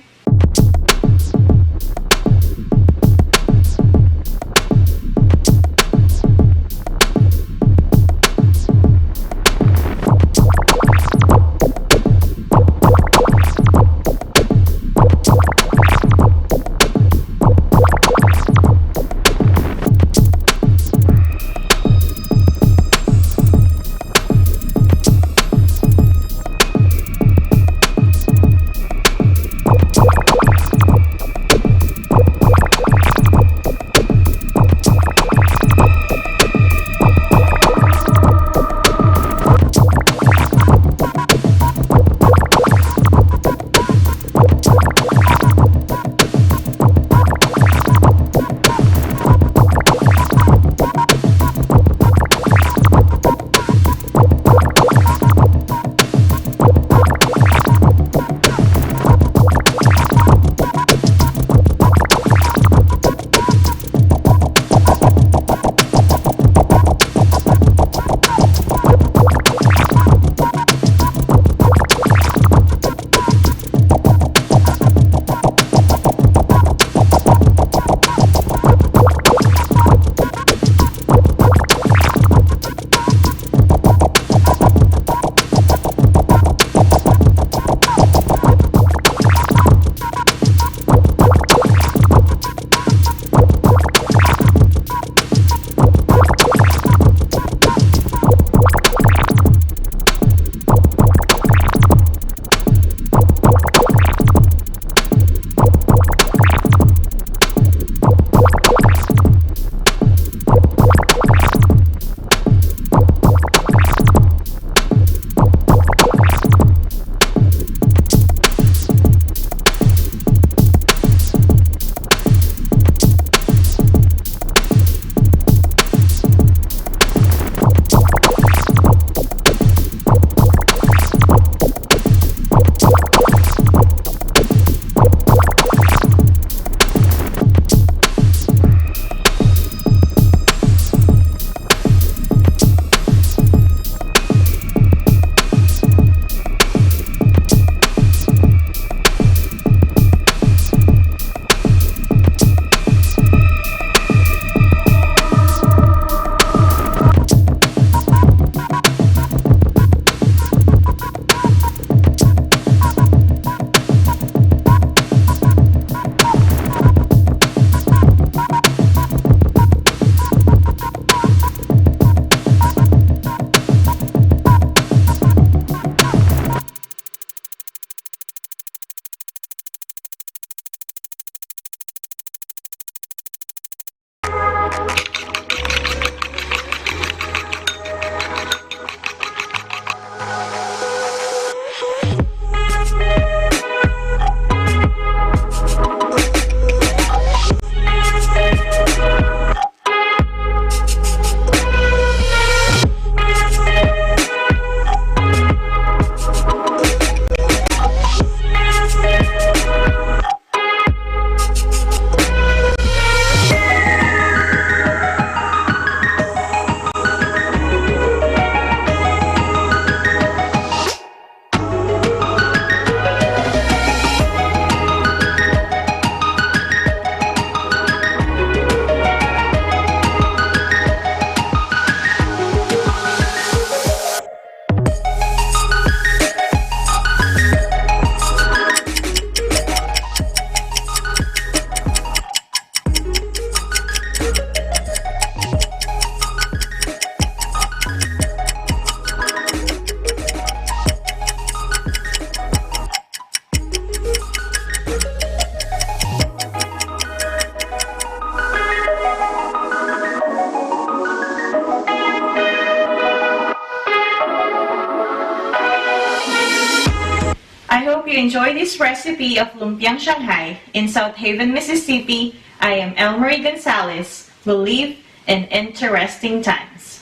enjoy this recipe of lumpiang Shanghai in South Haven, Mississippi, I am Elmarie Gonzalez. We'll live in interesting times.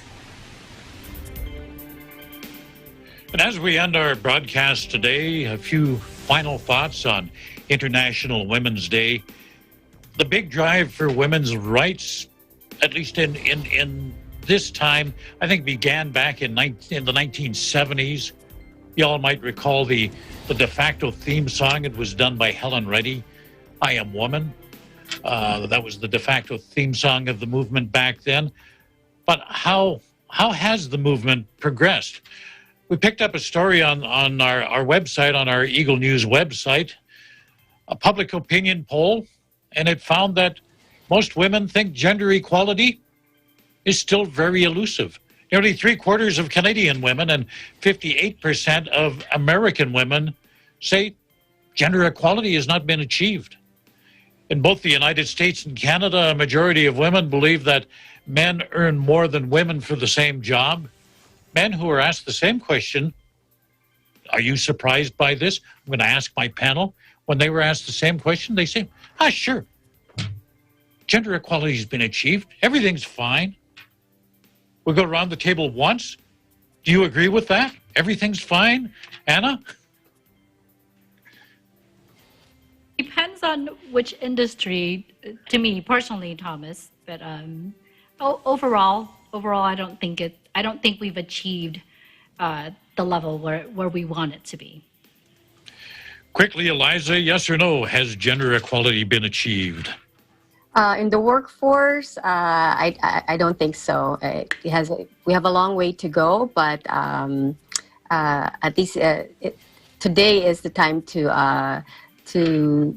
And as we end our broadcast today, a few final thoughts on International Women's Day. The big drive for women's rights, at least in this time, I think began back in the 1970s. Y'all might recall the de facto theme song. It was done by Helen Reddy, I Am Woman. That was the de facto theme song of the movement back then. But how has the movement progressed? We picked up a story on our website, on our Eagle News website, a public opinion poll, and it found that most women think gender equality is still very elusive. Nearly 3/4 of Canadian women and 58% of American women say gender equality has not been achieved. In both the United States and Canada, a majority of women believe that men earn more than women for the same job. Men who are asked the same question, are you surprised by this? I'm going to ask my panel. When they were asked the same question, they say, sure. Gender equality has been achieved. Everything's fine. We'll go around the table once. Do you agree with that? Everything's fine? Anna? Depends on which industry, to me personally, Thomas. But overall, I don't think we've achieved the level where we want it to be. Quickly, Eliza, yes or no, has gender equality been achieved? In the workforce, I don't think so. We have a long way to go, but at least today is the time to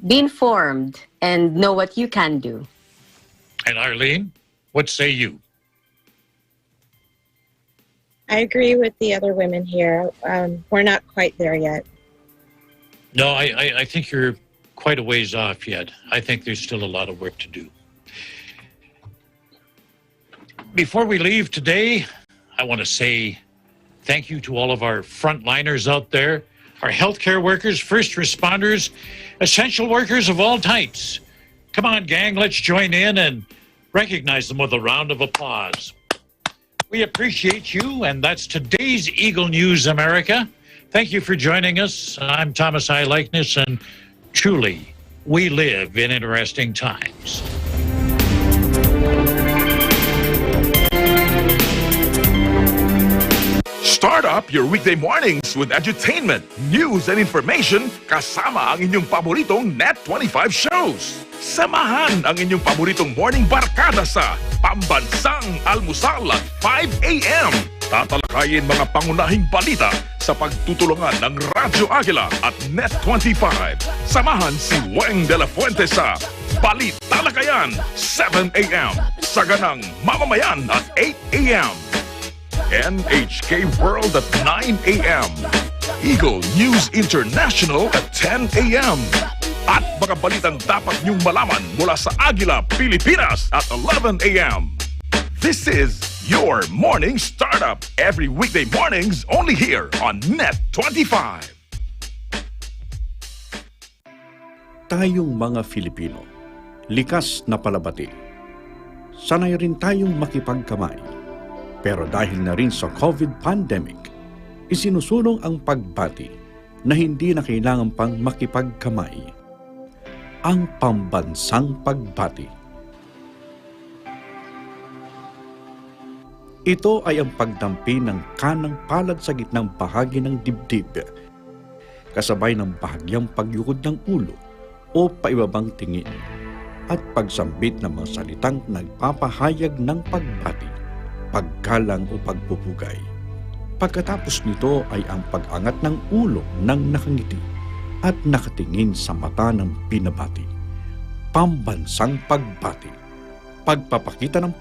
be informed and know what you can do. And Arlene, what say you? I agree with the other women here. We're not quite there yet. No, I think you're quite a ways off yet. I think there's still a lot of work to do. Before we leave today, I want to say thank you to all of our frontliners out there, our healthcare workers, first responders, essential workers of all types. Come on, gang, let's join in and recognize them with a round of applause. We appreciate you, and that's today's Eagle News America. Thank you for joining us. I'm Thomas I. Likeness, and truly, we live in interesting times. Start up your weekday mornings with edutainment, news, and information kasama ang inyong paboritong Net25 shows. Samahan ang inyong paboritong morning barkada sa Pambansang Almusal at 5 a.m. Tatalakayin mga pangunahing balita sa pagtutulungan ng Radyo Agila at Net25. Samahan si Weng de la Fuente sa Balitalakayan, 7 a.m. Saganang Mamamayan at 8 a.m. NHK World at 9 a.m. Eagle News International at 10 a.m. At mga balitang dapat niyong malaman mula sa Agila, Pilipinas at 11 a.m. This is your morning startup every weekday mornings only here on Net25. Tayong mga Filipino, likas na palabati. Sanay rin tayong makipagkamay. Pero dahil na rin sa COVID pandemic, isinusulong ang pagbati na hindi na kailangan pang makipagkamay. Ang pambansang pagbati. Ito ay ang pagdampi ng kanang palad sa gitnang bahagi ng dibdib, kasabay ng bahagyang pagyukod ng ulo o paibabang tingin, at pagsambit ng mga salitang nagpapahayag ng pagbati, paggalang o pagpupugay. Pagkatapos nito ay ang pag-angat ng ulo ng nakangiti at nakatingin sa mata ng pinabati. Pambansang pagbati. Pagpapakita ng